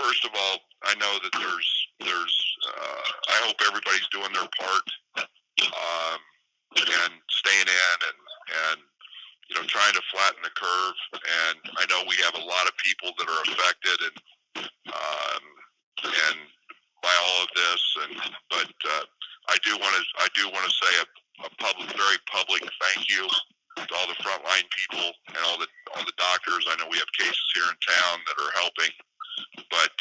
first of all, I know that I hope everybody's doing their part, and staying in and trying to flatten the curve. And I know we have a lot of people that are affected and by all of this, but I do want to say a very public thank you to all the frontline people and all the doctors. I know we have cases here in town that are helping, but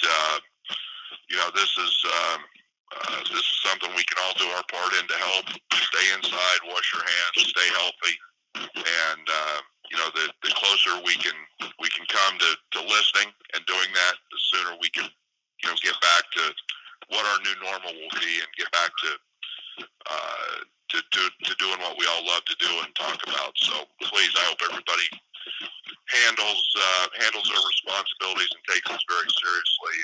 this is something we can all do our part in to help. Stay inside, wash your hands, stay healthy, and the closer we can come to listening and doing that, the sooner we can get back to what our new normal will be and get back to doing what we all love to do and talk about. So please, I hope everybody handles their responsibilities and takes this very seriously.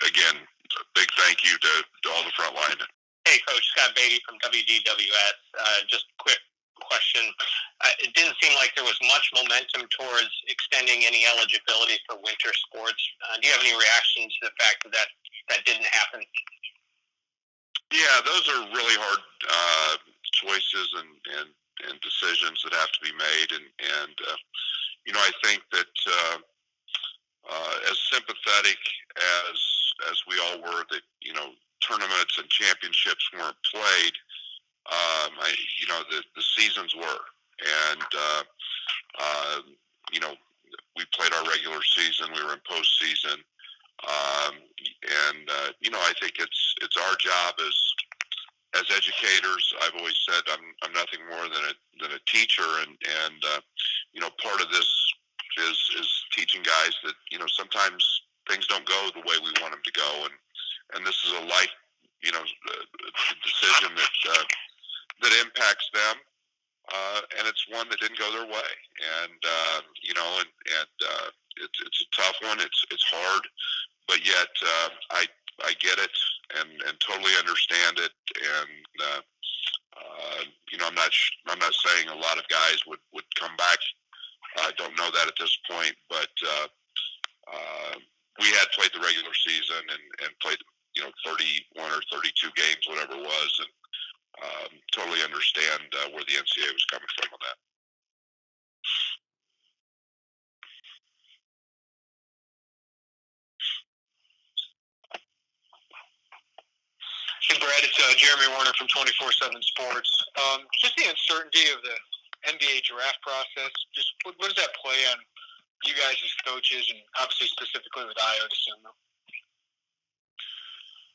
Again, a big thank you to all the front line. Hey, Coach, Scott Beatty from WDWS. Just a quick question. It didn't seem like there was much momentum towards extending any eligibility for winter sports. Do you have any reaction to the fact that didn't happen? Yeah, those are really hard choices and decisions that have to be made. And I think that as sympathetic as we all were that tournaments and championships weren't played, the seasons were, and we played our regular season. We were in postseason, and I think it's our job as educators. I've always said I'm nothing more than a teacher, and part of this is teaching guys that sometimes things don't go the way we want them to go, and this is a life decision that impacts them, and it's one that didn't go their way, and it's a tough one. It's hard, but yet I get it and totally understand it, and I'm not saying a lot of guys would come back. I don't know that at this point, but we had played the regular season and played 31 or 32 games, whatever it was, and totally understand where the NCAA was coming from on that. Hey, Brad, it's Jeremy Warner from 24/7 Sports. Just the uncertainty of the NBA draft process, just what does that play on you guys as coaches, and obviously specifically with Io December?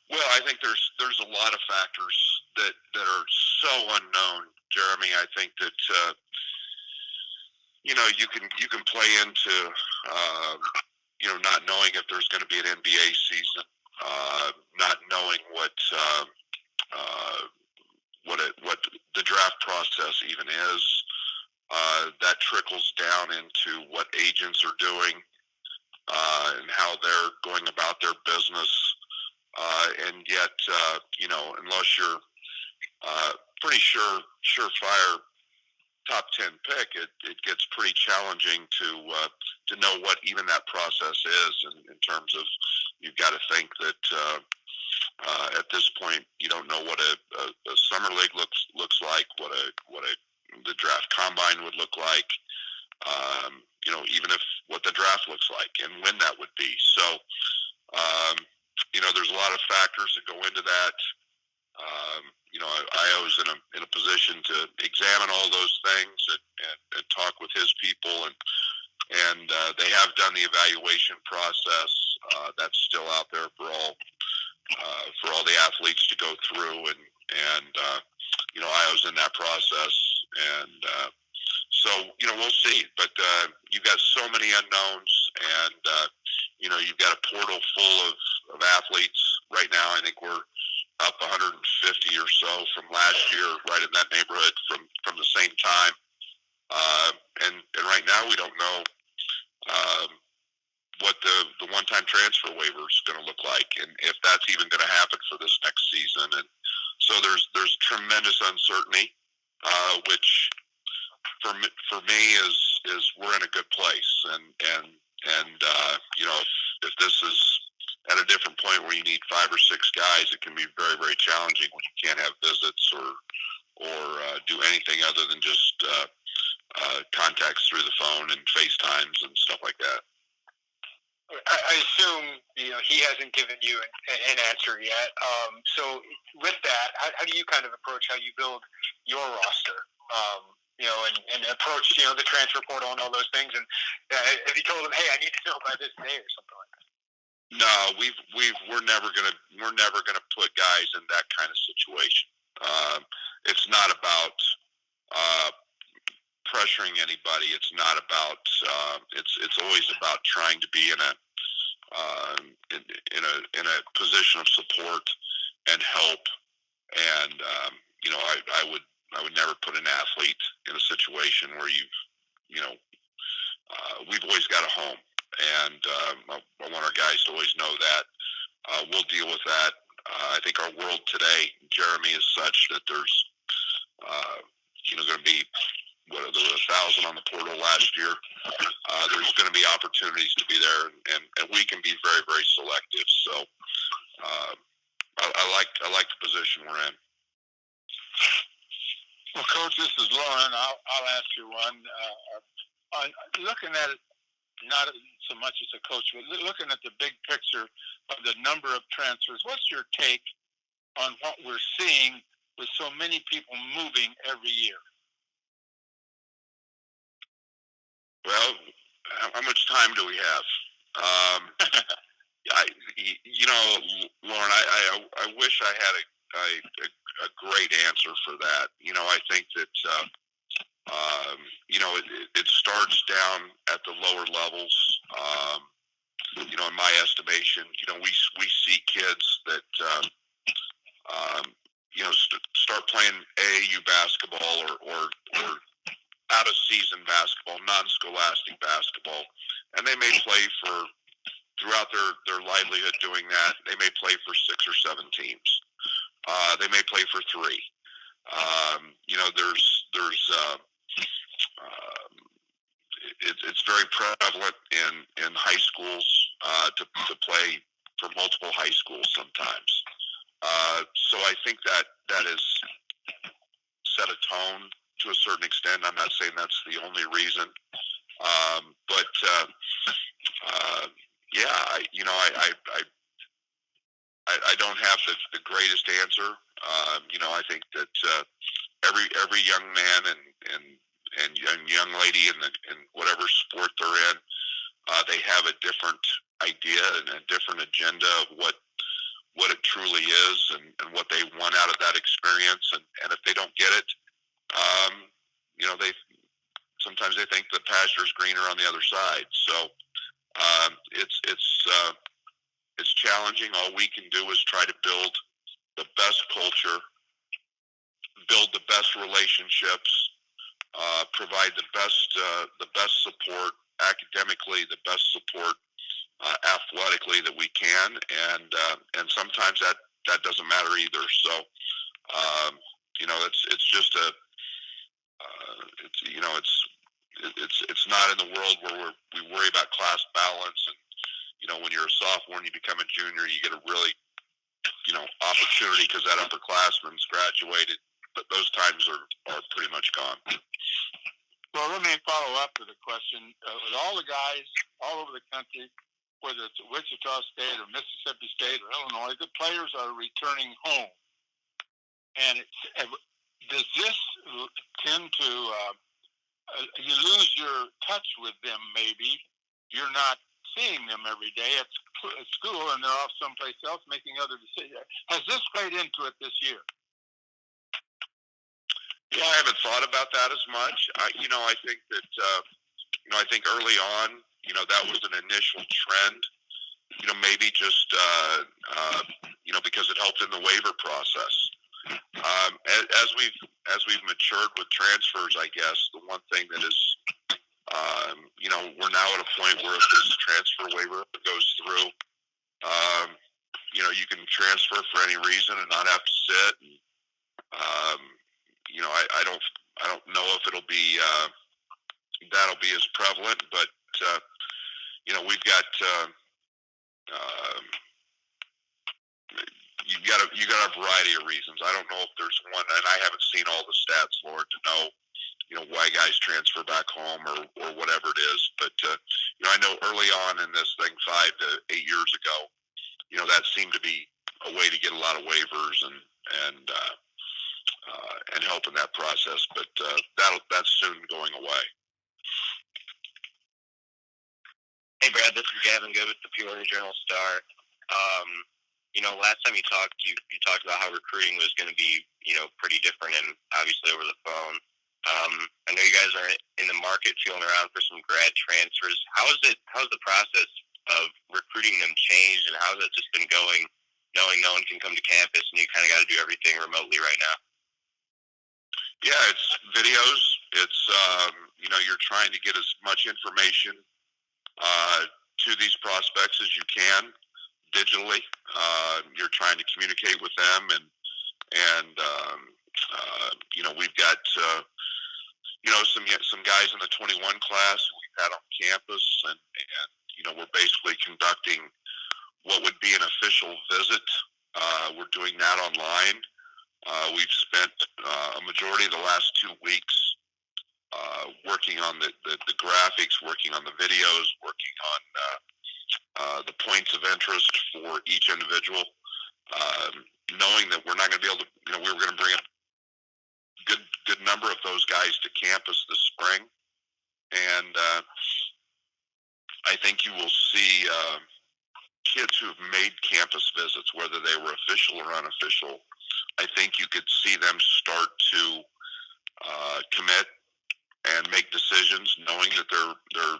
Well, I think there's a lot of factors that are so unknown, Jeremy. I think that you can play into not knowing if there's going to be an NBA season, not knowing what the draft process even is. That trickles down into what agents are doing and how they're going about their business. And yet, unless you're pretty surefire top 10 pick, it gets pretty challenging to know what even that process is in terms of you've got to think that at this point you don't know what a summer league looks like, what the draft combine would look like, even if what the draft looks like and when that would be. So, there's a lot of factors that go into that. I was in a position to examine all those things and talk with his people, and they have done the evaluation process. That's still out there for all the athletes to go through, and I was in that process, and so we'll see. But you've got so many unknowns, and you've got a portal full of athletes right now. I think we're up 150 or so from last year, right in that neighborhood from the same time. And right now we don't know what the one-time transfer waiver is going to look like, and if that's even going to happen for this next season. And so there's tremendous uncertainty, which for me is we're in a good place, and if this is at a different point where you need 5 or 6 guys, it can be very, very challenging when you can't have visits or do anything other than just contacts through the phone and FaceTimes and stuff like that. I assume he hasn't given you an answer yet. So with that, how do you kind of approach how you build your roster? And approach the transfer portal and all those things. And if you told him, hey, I need to know by this day or something like that. No, we're never gonna put guys in that kind of situation. It's not about pressuring anybody. It's not about. It's always about trying to be in a position of support and help. And I would never put an athlete in a situation where we've always got a home, and I want our guys to always know that. We'll deal with that. I think our world today, Jeremy, is such that there's going to be there were 1,000 on the portal last year. There's going to be opportunities to be there, and we can be very, very selective. So I like the position we're in. Well, Coach, this is Lauren. I'll ask you one. Looking at it, not so much as a coach, but looking at the big picture of the number of transfers, what's your take on what we're seeing with so many people moving every year? Well, how much time do we have? Lauren, I wish I had a great answer for that. I think that it starts down at the lower levels. In my estimation, we see kids that start playing AAU basketball or out of season basketball, non-scholastic basketball, and they may play throughout their livelihood doing that. They may play for 6 or 7 teams. They may play for 3. It's very prevalent in high schools to play for multiple high schools sometimes. So I think that has set a tone to a certain extent. I'm not saying that's the only reason, but I don't have the greatest answer. I think that every young man and young lady in whatever sport they're in, they have a different idea and a different agenda of what it truly is and what they want out of that experience. And if they don't get it, sometimes they think the pasture is greener on the other side. So it's challenging. All we can do is try to build the best culture, build the best relationships, provide the best support academically, the best support athletically that we can, and sometimes that doesn't matter either. So it's just it's not in the world where we worry about class balance, and when you're a sophomore and you become a junior, you get a really opportunity because that upperclassman's graduated, but those times are pretty much gone. Well, let me follow up with a question. With all the guys all over the country, whether it's Wichita State or Mississippi State or Illinois, the players are returning home. And does this tend to you lose your touch with them? Maybe you're not seeing them every day at school, and they're off someplace else making other decisions. Has this played into it this year? Yeah, I haven't thought about that as much. I think that I think early on, that was an initial trend. Maybe just because it helped in the waiver process. As we've matured with transfers, I guess the one thing that is, we're now at a point where if this transfer waiver goes through, you can transfer for any reason and not have to sit. And, I don't know if it'll be that'll be as prevalent, but we've got you got a variety of reasons. I don't know if there's one, and I haven't seen all the stats, Lord, to know why guys transfer back home or whatever it is. But I know early on in this thing, 5 to 8 years ago, that seemed to be a way to get a lot of waivers and help in that process. But that's soon going away. Hey, Brad, this is Gavin Good with the Peoria Journal-Star. Last time you talked about how recruiting was going to be, pretty different and obviously over the phone. I know you guys are in the market feeling around for some grad transfers. How's the process of recruiting them changed, and how's it just been going, knowing no one can come to campus and you kind of got to do everything remotely right now? Yeah, it's videos. It's, you're trying to get as much information to these prospects as you can digitally. You're trying to communicate with them, and we've got some guys in the 21 class we've had on campus, and we're basically conducting what would be an official visit. We're doing that online. We've spent a majority of the last 2 weeks working on the graphics, working on the videos, working on the points of interest for each individual, knowing that we're not going to be able to, we were going to bring a good number of those guys to campus this spring. And I think you will see kids who have made campus visits, whether they were official or unofficial. I think you could see them start to commit and make decisions, knowing that they're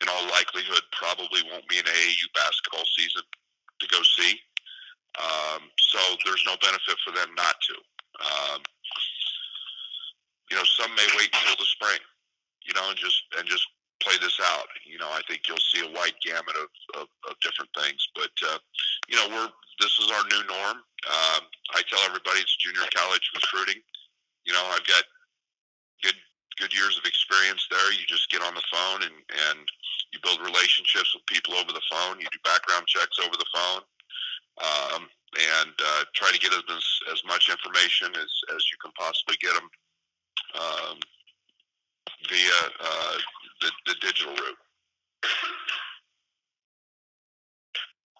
in all likelihood probably won't be an AAU basketball season to go see. So there's no benefit for them not to. Some may wait until the spring, and just play this out. I think you'll see a wide gamut of different things. But this is our new norm. I tell everybody it's junior college recruiting. I've got good years of experience there. You just get on the phone and you build relationships with people over the phone. You do background checks over the phone, and try to get as much information as you can possibly get them via the digital route.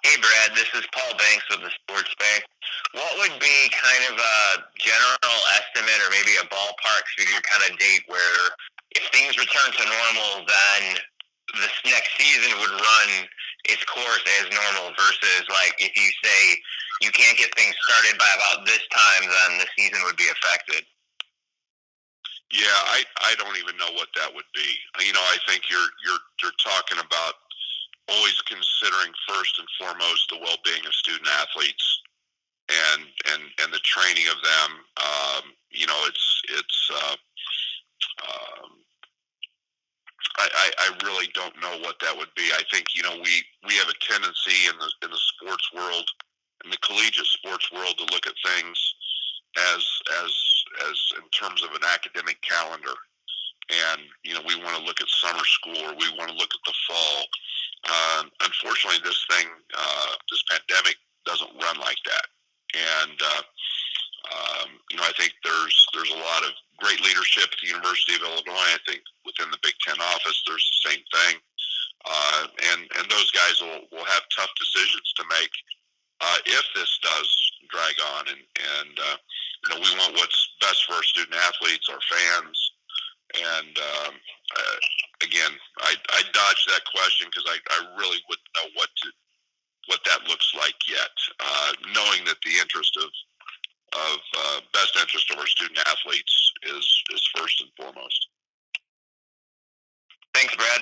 Hey, Brad, this is Paul Banks with the Sports Bank. What would be kind of a general estimate or maybe a ballpark figure kind of date where if things return to normal, then this next season would run its course as normal versus like if you say you can't get things started by about this time, then the season would be affected? Yeah, I don't even know what that would be. I think you're talking about always considering first and foremost the well-being of student athletes and the training of them. I really don't know what that would be. I think we have a tendency in the sports world, in the collegiate sports world, to look at things as in terms of an academic calendar, and we want to look at summer school, or we want to look at the fall. Unfortunately, this pandemic doesn't run like that, and I think there's a lot of great leadership at the University of Illinois. I think within the Big Ten office, there's the same thing, and those guys will have tough decisions to make if this does drag on, and we want what's best for our student athletes, our fans, and again, I dodged that question because I really wouldn't know what that looks like yet. Knowing that the interest of best interest of our student athletes is first and foremost. Thanks, Brad.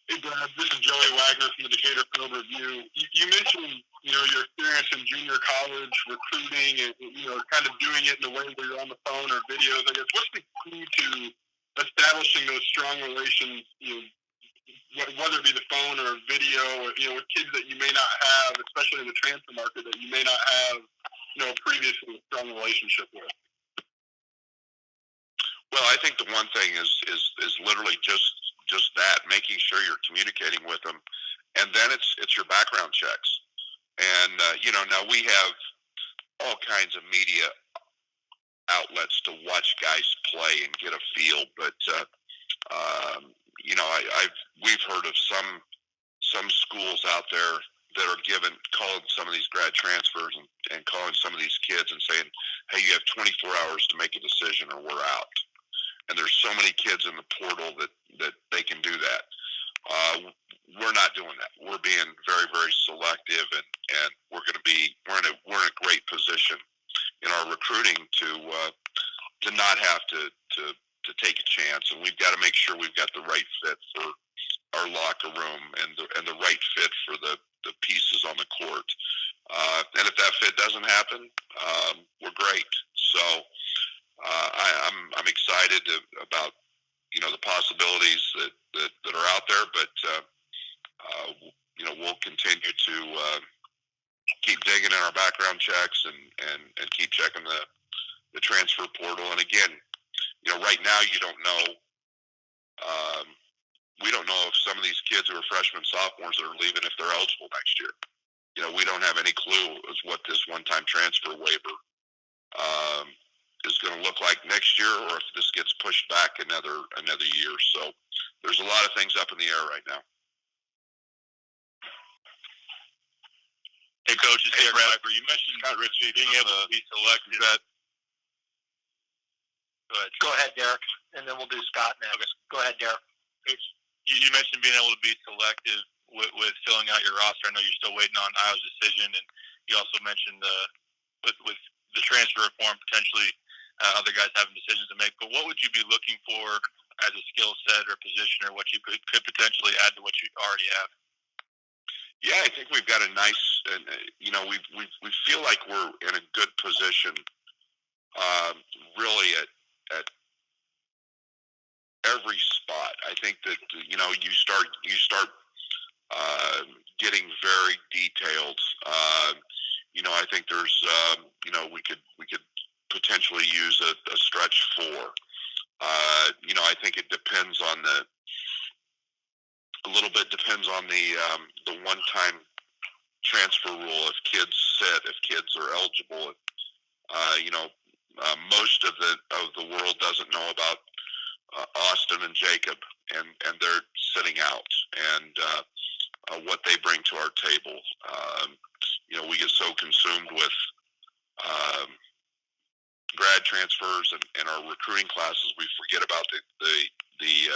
Hey, Brad, this is Joey Wagner from the Decatur Field Review. You mentioned, your experience in junior college recruiting and, kind of doing it in a way where you're on the phone or videos. I guess, what's the key to establishing those strong relations, whether it be the phone or video, or, with kids that you may not have, especially in the transfer market, that you may not have, previously a strong relationship with? Well, I think the one thing is literally just just that, making sure you're communicating with them, and then it's your background checks. And now we have all kinds of media outlets to watch guys play and get a feel, but we've heard of some schools out there that are calling some of these grad transfers and calling some of these kids and saying, hey, you have 24 hours to make a decision or we're out. And there's so many kids in the portal that they can do that. We're not doing that. We're being very, very selective, and we're in a great position in our recruiting to not have to take a chance. And we've got to make sure we've got the right fit for our locker room and the right fit for the pieces on the court. And if that fit doesn't happen, we're great. So I'm excited about the possibilities that are out there, but we'll continue to keep digging in our background checks and keep checking the transfer portal. And again, right now you don't know. We don't know if some of these kids who are freshmen, sophomores that are leaving, if they're eligible next year. We don't have any clue as what this one-time transfer waiver is going to look like next year, or if this gets pushed back another year. So there's a lot of things up in the air right now. Hey, Coach, it's Derek Piper. You mentioned Scott Ritchie being able to be selected. Go ahead, Derek, and then we'll do Scott next. Okay. Go ahead, Derek. Coach, you mentioned being able to be selective with filling out your roster. I know you're still waiting on Iowa's decision, and you also mentioned with the transfer reform, potentially other guys having decisions to make. But what would you be looking for as a skill set or position, or what you could potentially add to what you already have? Yeah, I think we've got a nice, we feel like we're in a good position, really at every spot. I think that you start getting very detailed. I think there's we could potentially use a stretch four. I think it depends on a little bit depends on the one-time transfer rule. If kids sit, if kids are eligible, most of the world doesn't know about Austin and Jacob, and they're sitting out, and what they bring to our table. We get so consumed with grad transfers and our recruiting classes, we forget about the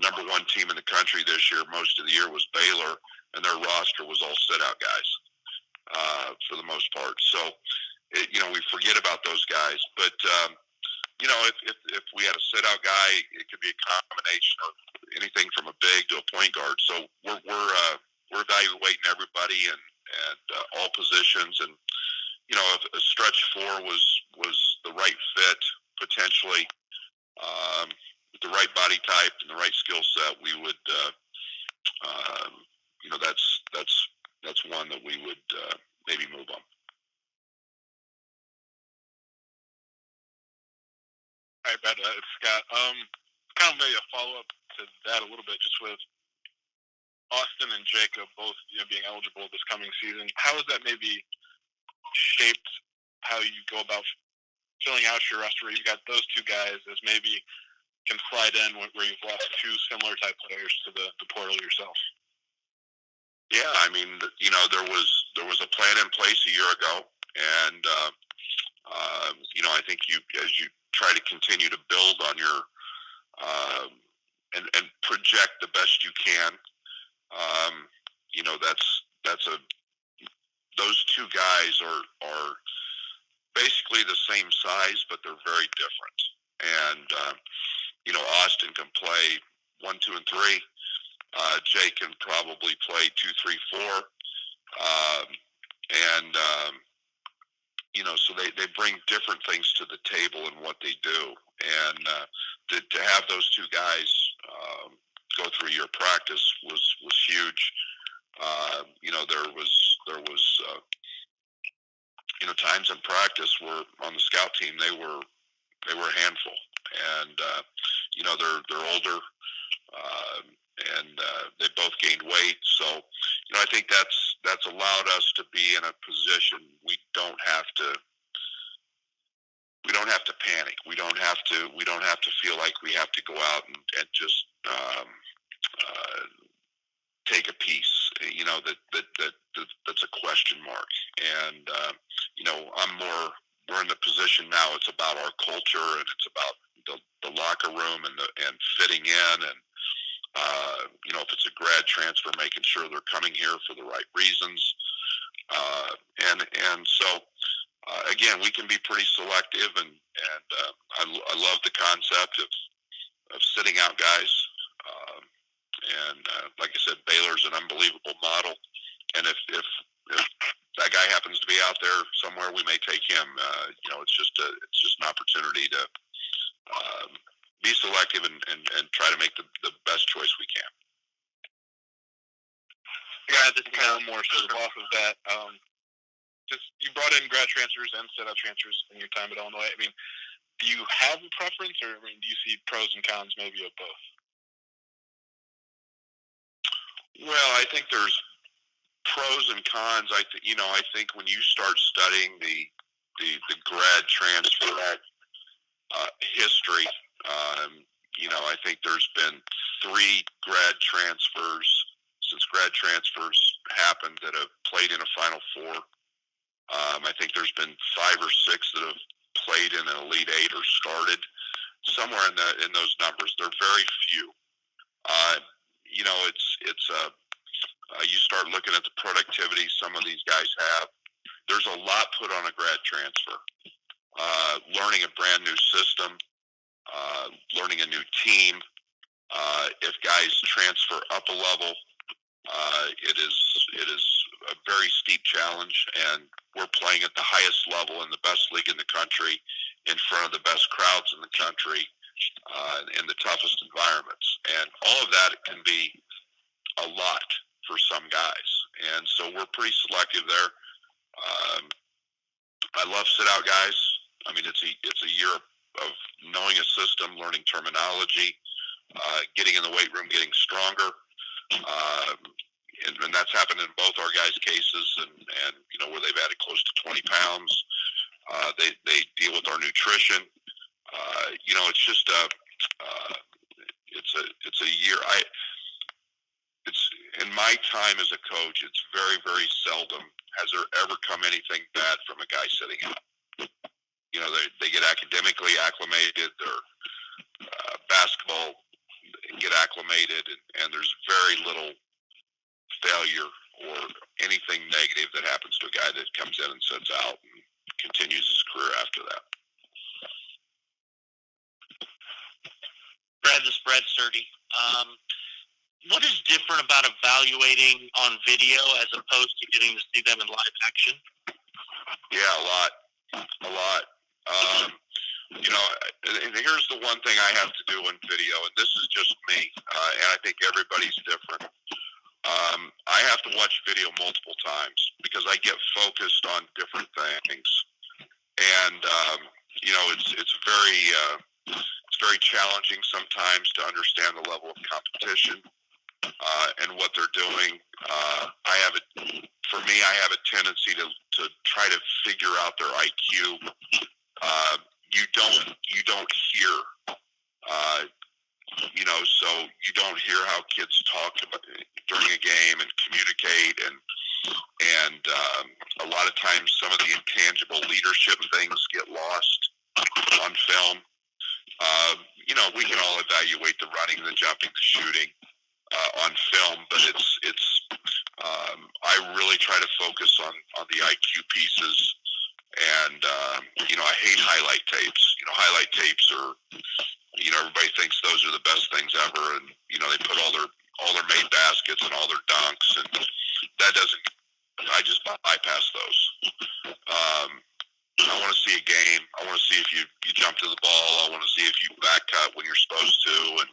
number one team in the country this year. Most of the year was Baylor, and their roster was all sit-out guys for the most part. So, we forget about those guys. But if we had a sit-out guy, it could be a combination of anything from a big to a point guard. So we're evaluating everybody and all positions, and if a stretch four was the right fit potentially, with the right body type and the right skill set, we would that's one that we would maybe move on. All right, Brad, it's Scott. Kind of maybe a follow-up to that a little bit, just with Austin and Jacob both being eligible this coming season. How has that maybe shaped how you go about filling out your roster, where you've got those two guys as maybe can slide in where you've lost two similar type players to the portal yourself? Yeah, I mean, there was a plan in place a year ago, and I think as you try to continue to build on your and project the best you can, those two guys are basically the same size, but they're very different. And Austin can play 1, 2, and 3. Jake can probably play 2, 3, 4. So they bring different things to the table in what they do. And to have those two guys go through a year of practice was huge. There was times in practice where on the scout team they were a handful, and they're older. They both gained weight. So, I think that's allowed us to be in a position we don't have to panic. We don't have to feel like we have to go out and just take a piece. That's a question mark. And we're in the position now. It's about our culture, and it's about the locker room and fitting in, and if it's a grad transfer, making sure they're coming here for the right reasons. And so again, we can be pretty selective, and I love the concept of sitting out guys. Like I said, Baylor's an unbelievable model, and if that guy happens to be out there somewhere, we may take him. It's just an opportunity to be selective and try to make the best choice we can. Yeah, just kind of one more sort of off of that. Just you brought in grad transfers and set out transfers in your time at Illinois. I mean, do you have a preference, or do you see pros and cons maybe of both? Well, I think there's pros and cons. I think when you start studying the grad transfer history, I think there's been 3 grad transfers since grad transfers happened that have played in a Final Four. I think there's been 5 or 6 that have played in an Elite 8 or started somewhere in those numbers. They're very few. You start looking at the productivity some of these guys have. There's a lot put on a grad transfer. Learning a brand new system, learning a new team. If guys transfer up a level, it is a very steep challenge, and we're playing at the highest level in the best league in the country, in front of the best crowds in the country, in the toughest environments. And all of that can be a lot for some guys, and so we're pretty selective there. I love sit-out guys. I mean, it's a year of knowing a system, learning terminology, getting in the weight room, getting stronger, and that's happened in both our guys' cases, and where they've added close to 20 pounds. They deal with our nutrition. It's just it's a year. It's in my time as a coach, it's very, very seldom has there ever come anything bad from a guy sitting out. They get academically acclimated. Their basketball get acclimated, and there's very little failure or anything negative that happens to a guy that comes in and sits out and continues his career after that. Brad, this is Brad Sturdy. What is different about evaluating on video as opposed to getting to see them in live action? Yeah, a lot. And here's the one thing I have to do in video, and this is just me, and I think everybody's different. I have to watch video multiple times because I get focused on different things, and it's very challenging sometimes to understand the level of competition and what they're doing. I have a tendency to try to figure out their IQ. You don't hear, so you don't hear how kids talk about during a game and communicate, and a lot of times some of the intangible leadership things get lost on film. We can all evaluate the running, the jumping, the shooting on film, but I really try to focus on the IQ pieces, and I hate highlight tapes. Highlight tapes are, everybody thinks those are the best things ever, and they put all their made baskets and all their dunks, and that doesn't. I just bypass those. I want to see a game. I want to see if you jump to the ball. I want to see if you back cut when you're supposed to, and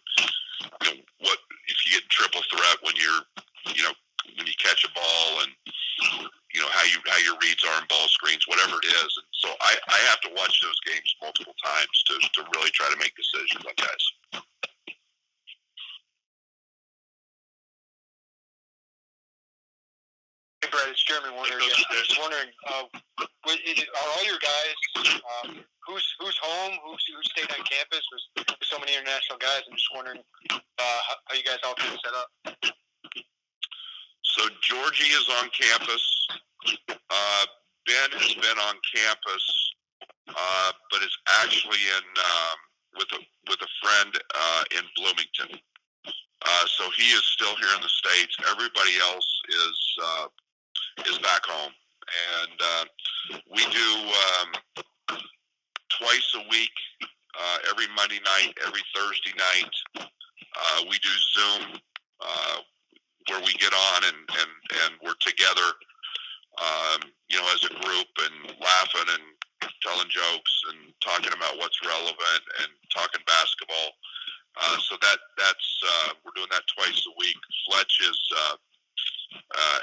what if you get triple threat when when you catch a ball, and how your reads are in ball screens, whatever it is. And so I have to watch those games multiple times to really try to make decisions on guys. Brad, it's Jeremy Warner again. I'm just wondering, are all your guys, who's home, who stayed on campus? With so many international guys, I'm just wondering how you guys all kind of set up. So Georgie is on campus. Ben has been on campus, but is actually in with a friend in Bloomington. So he is still here in the States. Everybody else is back home, and we do twice a week, every Monday night, every Thursday night. We do Zoom, where we get on and we're together, as a group and laughing and telling jokes and talking about what's relevant and talking basketball. So that's we're doing that twice a week. Fletch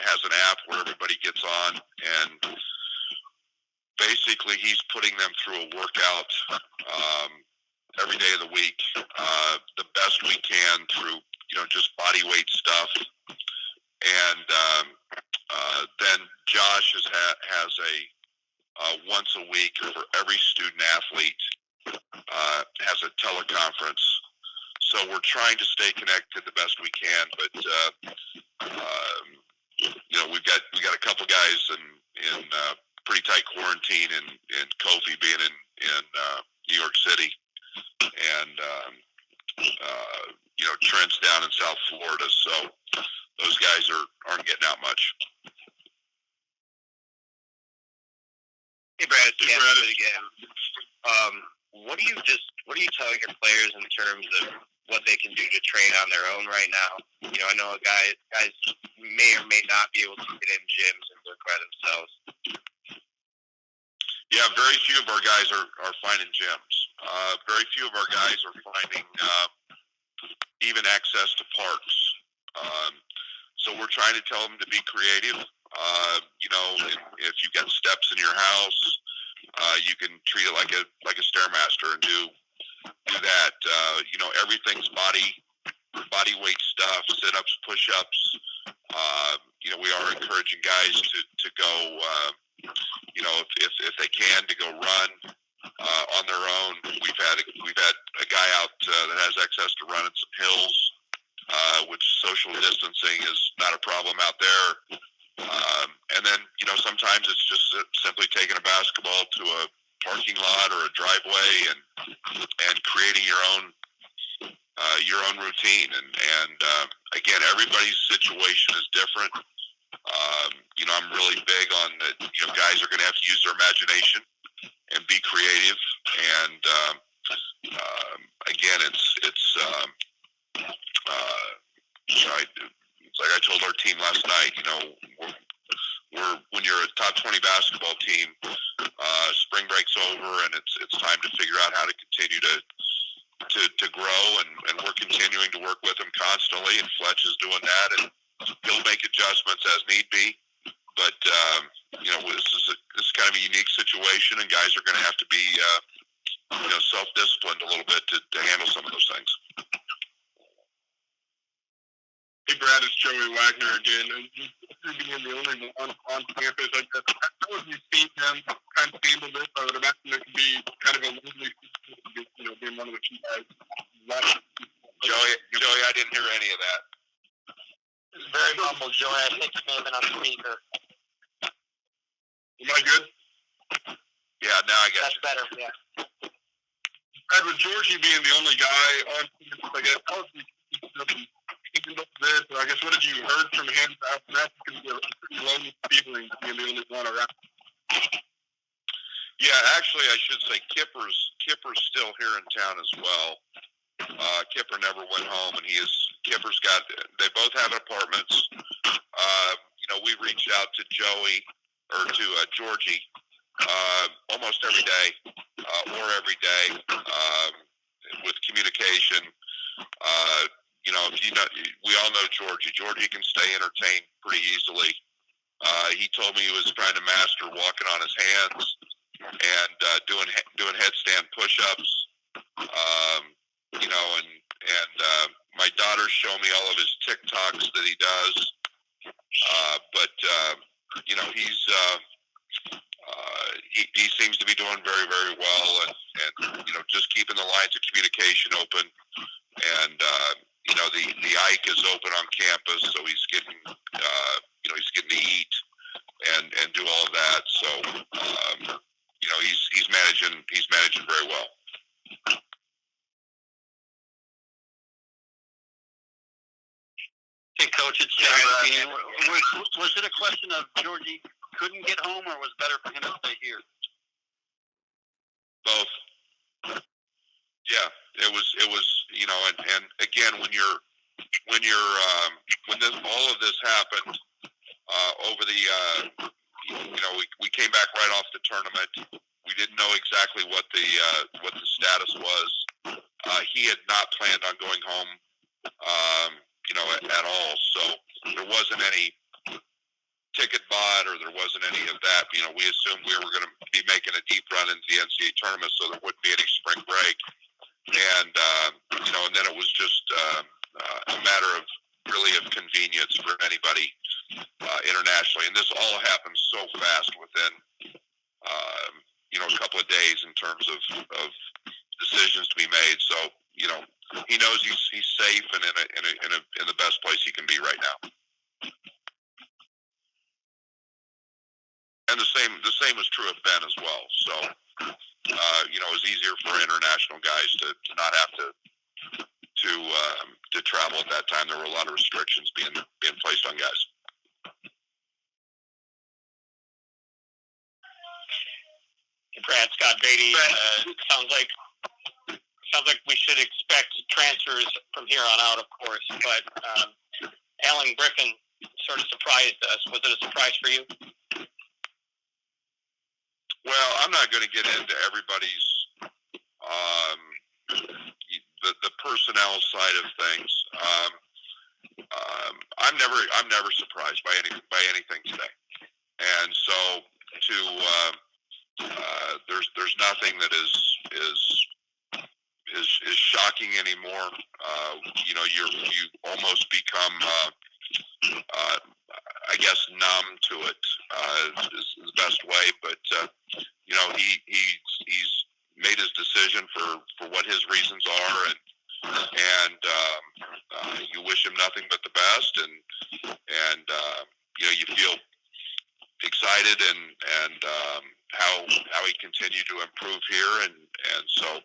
has an app where everybody gets on, and basically he's putting them through a workout every day of the week, the best we can through just body weight stuff. And then Josh has a once a week for every student athlete has a teleconference. So we're trying to stay connected the best we can, but we got a couple guys in pretty tight quarantine, and Kofi being in New York City, and Trent's down in South Florida, so those guys aren't getting out much. Hey Brad, it's Brad again. What do you tell your players in terms of what they can do to train on their own right now? I know guys may or may not be able to get in gyms and work by themselves. Yeah, very few of our guys are finding gyms. Very few of our guys are finding even access to parks. So we're trying to tell them to be creative. If you've got steps in your house, you can treat it like a Stairmaster and do that. Everything's body weight stuff, sit-ups, push-ups. We are encouraging guys to go, if they can, to go run on their own. We've had a guy out that has access to running some hills, which social distancing is not a problem out there. And then, sometimes it's just simply taking a basketball to a parking lot or a driveway and creating your own routine. And again, everybody's situation is different. I'm really big on that. Guys are going to have to use their imagination and be creative. And again, it's like I told our team last night. We're when you're a top 20 basketball team, spring break's over and it's time to figure out how to continue to grow, and we're continuing to work with them constantly. And Fletch is doing that, and he'll make adjustments as need be. But this is kind of a unique situation, and guys are going to have to be self-disciplined a little bit to handle some of those things. Hey Brad, it's Joey Wagner again. You being the only one on campus, I guess, how have you seen them kind of handle this? I would imagine it could be kind of a lonely, being one of the two guys. Joey, I didn't hear any of that. It's very humble, Joey. I think you may have been on speaker. Am I good? Yeah, now I got That's you. better, yeah. Brad, with Georgie being the only guy on campus, I guess, how have you handled this? Or I guess, what have you heard from him after that? It can be a pretty lonely feeling being the only one around. Yeah, actually, I should say Kipper's still here in town as well. Kipper never went home, and Kipper's got. They both have apartments. We reached out to Joey or to Georgie almost every day or every day with communication. We all know Georgie. Georgie can stay entertained pretty easily. He told me he was trying to master walking on his hands and doing headstand push-ups. And my daughters show me all of his TikToks that he does. But he seems to be doing very, very well, and just keeping the lines of communication open. And the Ike is open on campus, so he's getting he's getting to eat and do all of that. So he's managing very well. Hey, Coach, it's was it a question of Georgie couldn't get home, or was it better for him to stay here? Both. Yeah, it was and again when all of this happened over the we came back right off the tournament. We didn't know exactly what the status was. He had not planned on going home at all, so there wasn't any ticket bought or there wasn't any of that. We assumed we were going to be making a deep run into the NCAA tournament, so there wouldn't be any spring break. And and then it was just a matter of convenience for anybody internationally. And this all happened so fast within a couple of days in terms of decisions to be made. So he knows he's safe and in the best place he can be right now. And the same is true of Ben as well. So it was easier for international guys to not have to travel at that time. There were a lot of restrictions being placed on guys. Brad, Scott Beatty, sounds like we should expect transfers from here on out, of course. But Alan Griffin sort of surprised us. Was it a surprise for you? Well, I'm not going to get into everybody's the personnel side of things. I'm never surprised by anything today, and so there's nothing that is shocking anymore. You almost become I guess numb to it is the best way, but he's made his decision for what his reasons are, and you wish him nothing but the best, and you feel excited and how he continued to improve here, and so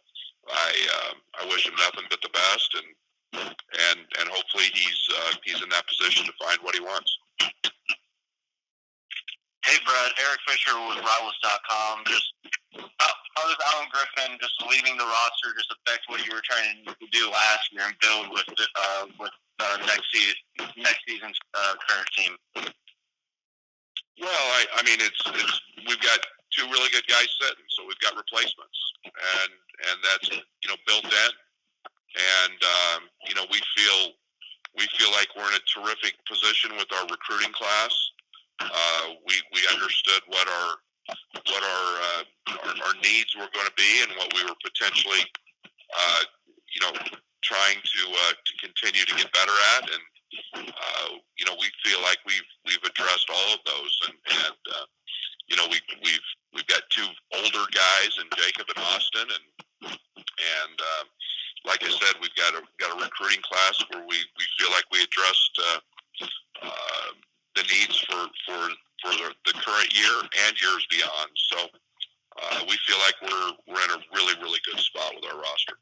I wish him nothing but the best, and hopefully he's in that position to find what he wants. Hey, Brad, Eric Fisher with Rivals.com. Just how does Alan Griffin just leaving the roster just affect what you were trying to do last year and build with next season's current team? Well, I mean, it's we've got two really good guys sitting, so we've got replacements, and that's built in, and we feel like we're in a terrific position with our recruiting class. We understood what our needs were going to be and what we were potentially trying to continue to get better at, and we feel like we've addressed all of those, and we've got two older guys in Jacob and Austin, and like I said, we've got a recruiting class where we feel like we addressed the needs for the current year and years beyond. So we feel like we're in a really, really good spot with our roster.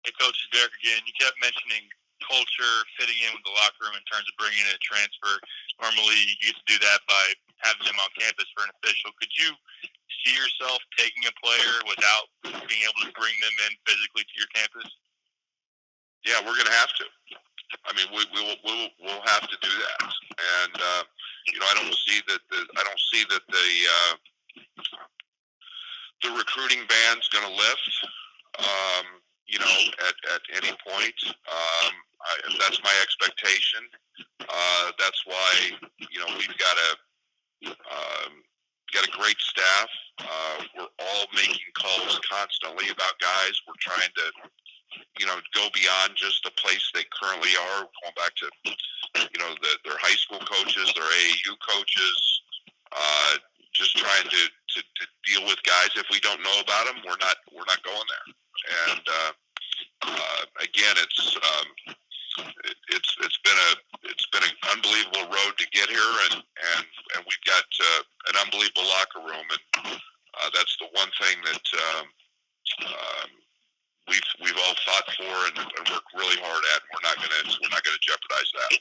Hey, Coach, it's Derek again. You kept mentioning culture, fitting in with the locker room in terms of bringing in a transfer. Normally, you get to do that by having them on campus for an official. Could you see yourself taking a player without being able to bring them in physically to your campus? Yeah, we're going to have to. I mean, we'll have to do that, and I don't see that the recruiting band's going to lift. At any point, that's my expectation. That's why we've got a great staff. We're all making calls constantly about guys. We're trying to go beyond just the place they currently are, going back to, their high school coaches, their AAU coaches, just trying to deal with guys. If we don't know about them, we're not going there. And again, it's been an unbelievable road to get here, and we've got an unbelievable locker room, and that's the one thing that we've all fought for and worked really hard at. And we're not gonna jeopardize that.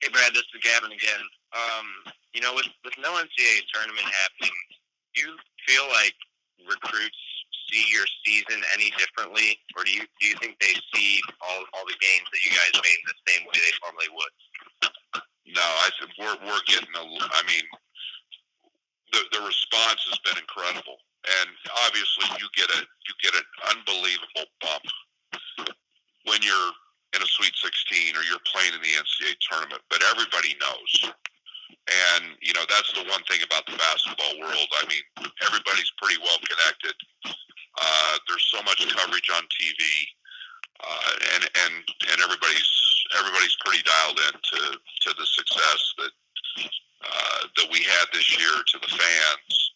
Hey Brad, this is Gavin again. With no NCAA tournament happening, do you feel like recruits see your season any differently, or do you think they see all the gains that you guys made in the same way they normally would? No, I think we're getting the response has been incredible, and obviously you get an unbelievable bump when you're in a Sweet 16 or you're playing in the NCAA tournament. But everybody knows, and that's the one thing about the basketball world. I mean, everybody's pretty well connected. There's so much coverage on TV, and everybody's pretty dialed in to the success that we had this year, to the fans.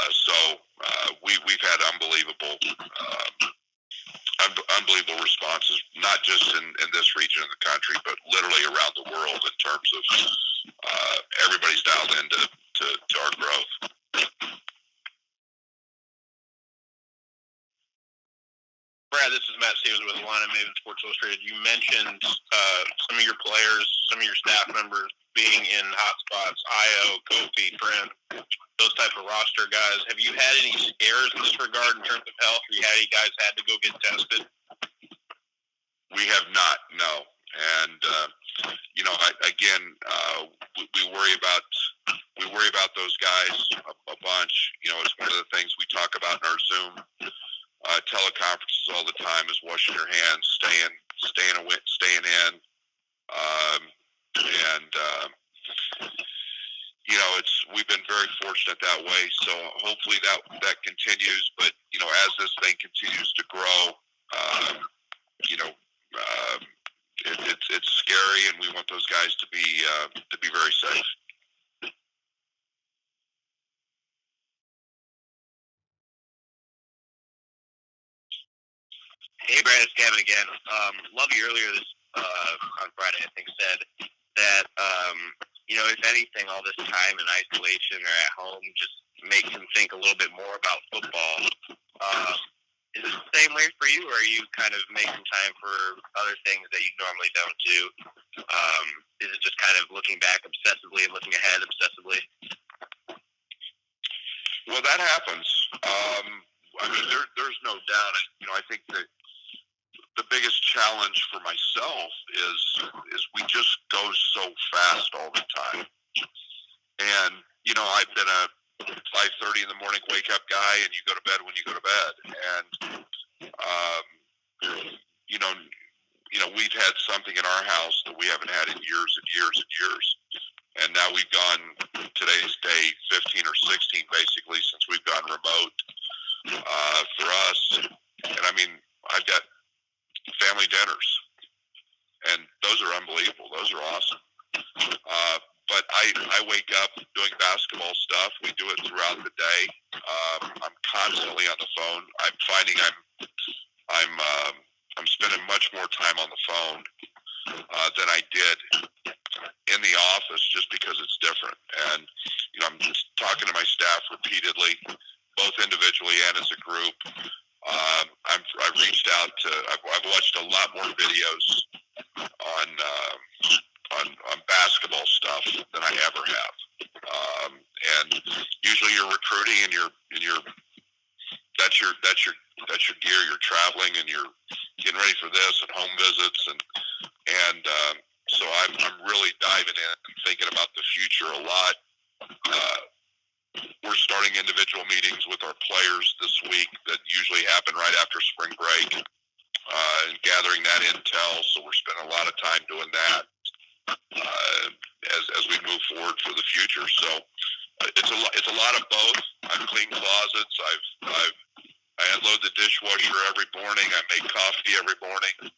So we've had unbelievable responses, not just in this region of the country, but literally around the world, in terms of everybody's dialed into our growth. Brad, this is Matt Stevens with Illini Maven Sports Illustrated. You mentioned some of your players, some of your staff members being in hotspots, Io, Kofi, Trent, those type of roster guys. Have you had any scares in this regard in terms of health? Have you had any guys had to go get tested? We have not, no. And we worry about those guys a bunch. It's one of the things we talk about in our Zoom teleconferences all the time, is washing your hands, staying in, we've been very fortunate that way. So hopefully that continues. But as this thing continues to grow, it's scary, and we want those guys to be very safe. Hey Brad, it's Gavin again. Lovey earlier on Friday, I think, said that if anything, all this time in isolation or at home just makes him think a little bit more about football. Is it the same way for you, or are you kind of making time for other things that you normally don't do? Is it just kind of looking back obsessively and looking ahead obsessively? Well, that happens. There's no doubt. I think that the biggest challenge for myself is we just go so fast all the time. And, I've been a 5:30 in the morning wake up guy, and you go to bed when you go to bed. And, we've had something in our house that we haven't had in years and years and years. And now we've gone, today's day 15 or 16 basically since we've gone remote for us. And I've got family dinners, and those are unbelievable. Those are awesome. But I wake up doing basketball stuff. We do it throughout the day. I'm constantly on the phone. I'm finding I'm spending much more time on the phone than I did in the office, just because it's different. And I'm just talking to my staff repeatedly, both individually and as a group. I've reached out to. I've watched a lot more videos on basketball stuff than I ever have. And usually you're recruiting, and that's your gear. You're traveling, and you're getting ready for this, and home visits, and so I'm really diving in and thinking about the future a lot. We're starting individual meetings with our players this week that usually happen right after spring break, and gathering that intel. So we're spending a lot of time doing that as we move forward for the future. So it's a lot of both. I've cleaned closets. I load the dishwasher every morning. I make coffee every morning.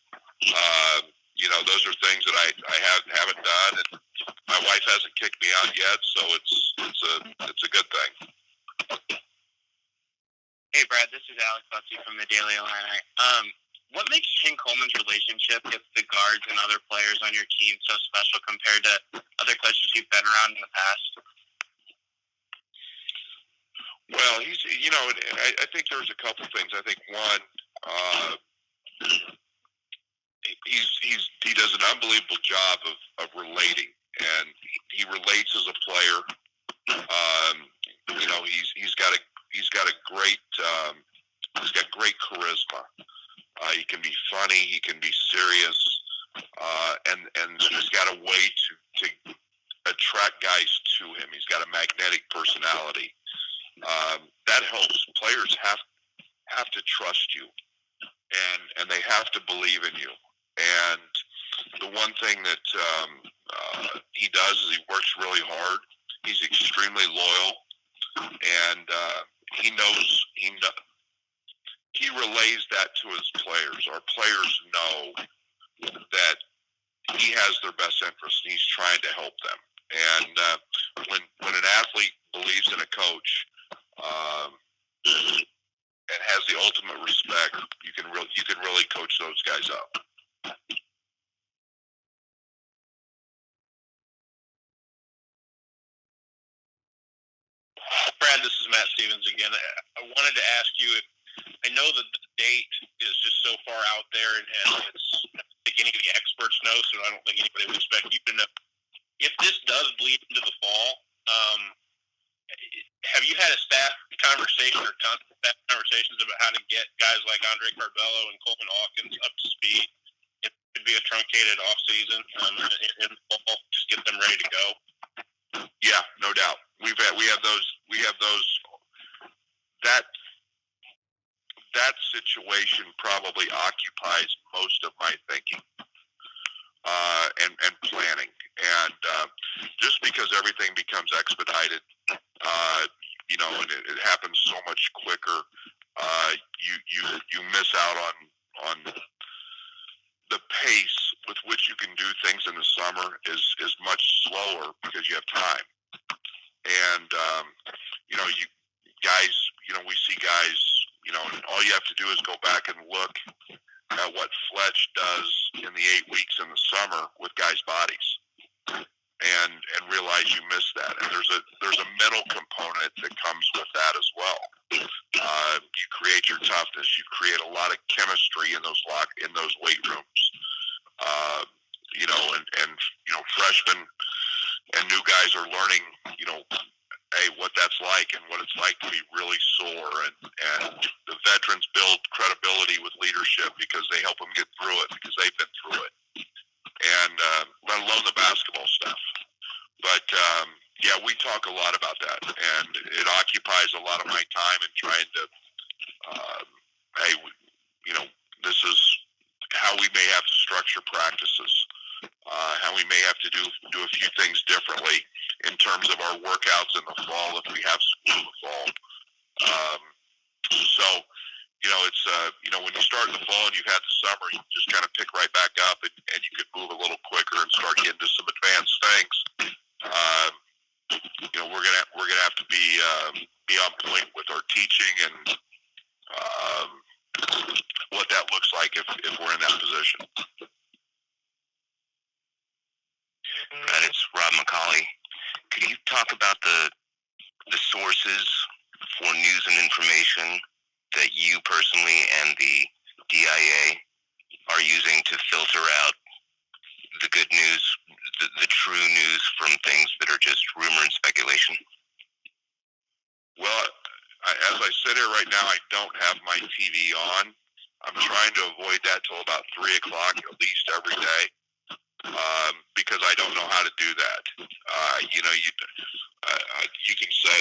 Those are things that I haven't done, and my wife hasn't kicked me out yet, so it's a good thing. Hey, Brad, this is Alex Butsy from the Daily Illini. What makes Shane Coleman's relationship with the guards and other players on your team so special compared to other coaches you've been around in the past? Well, I think there's a couple things. I think one, he does an unbelievable job of relating, and he relates as a player. He's got great charisma. He can be funny. He can be serious, and he's got a way to attract guys to him. He's got a magnetic personality. That helps. Players have to trust you, and they have to believe in you. And the one thing that he does is he works really hard. He's extremely loyal, and he relays that to his players. Our players know that he has their best interest, and he's trying to help them. And when an athlete believes in a coach and has the ultimate respect, you can really coach those guys up. Brad, this is Matt Stevens again. I wanted to ask you if I know that the date is just so far out there, and it's I think any of the experts know, so I don't think anybody would expect you to know. If this does bleed into the fall, have you had a staff conversation or staff conversations about how to get guys like Andre Carvello and Coleman Hawkins up to speed? It could be a truncated off season in the fall. Just get them ready to go. Yeah, no doubt. We have those. That situation probably occupies most of my thinking and planning. And just because everything becomes expedited, and it happens so much quicker, you miss out on the pace with which you can do things in the summer is much slower because you have time. And we see guys, and all you have to do is go back and look at what Fletch does in the 8 weeks in the summer with guys' bodies, and realize you missed that. And there's a mental component that comes with that as well. You create your toughness. You create a lot of chemistry in those weight rooms. And freshmen and new guys are learning, what that's like and what it's like to be really sore. And the veterans build credibility with leadership because they help them get through it because they've been through it. And let alone the basketball stuff. But we talk a lot about that, and it occupies a lot of my time in trying to. This is how we may have to structure practices. How we may have to do a few things differently in terms of our workouts in the fall if we have school in the fall. It's when you start in the fall and you've had the summer, you just kind of pick right back up, and you could move a little quicker and start getting to some advanced things. We're gonna have to be on point with our teaching and what that looks like if we're in that position. Brad, it's Rob McCauley. Could you talk about the sources for news and information that you personally and the DIA are using to filter out the good news, the true news from things that are just rumor and speculation? Well, as I sit here right now, I don't have my TV on. I'm trying to avoid that till about 3 o'clock at least every day. Because I don't know how to do that. You can say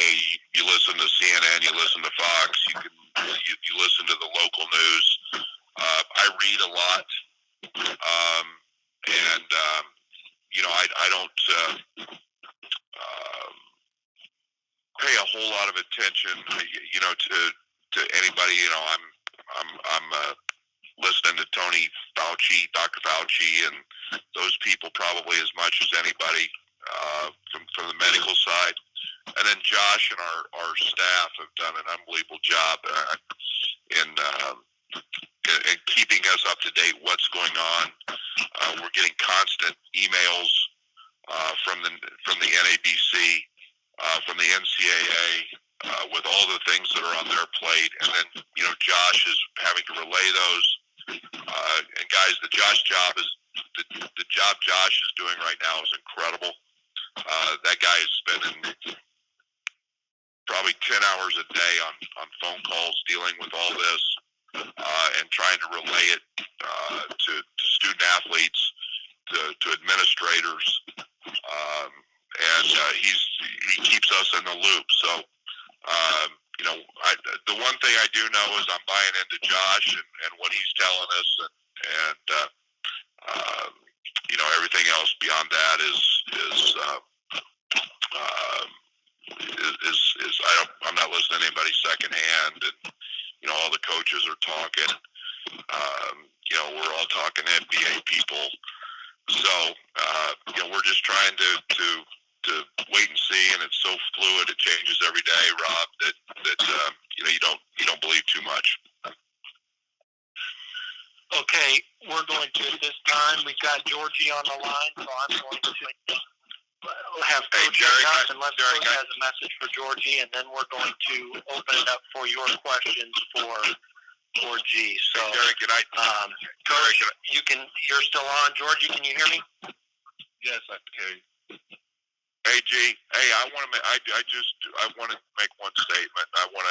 you listen to CNN, you listen to Fox, you listen to the local news. I read a lot, and I don't pay a whole lot of attention, to anybody. I'm listening to Tony Fauci, Dr. Fauci, and those people probably as much as anybody from the medical side. And then Josh and our staff have done an unbelievable job in keeping us up to date. What's going on? We're getting constant emails from the NABC, from the NCAA, with all the things that are on their plate. And then Josh is having to relay those. And guys, the job Josh is doing right now is incredible. That guy is spending probably 10 hours a day on phone calls dealing with all this and trying to relay it to student athletes, to administrators, and he keeps us in the loop. So the one thing I do know is I'm buying into Josh and what he's telling us, and everything else beyond that is I'm not listening to anybody secondhand, and all the coaches are talking. We're all talking NBA people, so we're just trying to wait and see, and it's so fluid, it changes every day, Rob, that you don't believe too much. Okay, we're going to, at this time, we've got Georgie on the line, so I'm going to have Coach up, unless Coach has a message for Georgie, and then we're going to open it up for your questions for G. So, Coach, you're still on. Georgie, can you hear me? Yes, I can hear you. Hey, G. Hey, I want to make one statement. I want to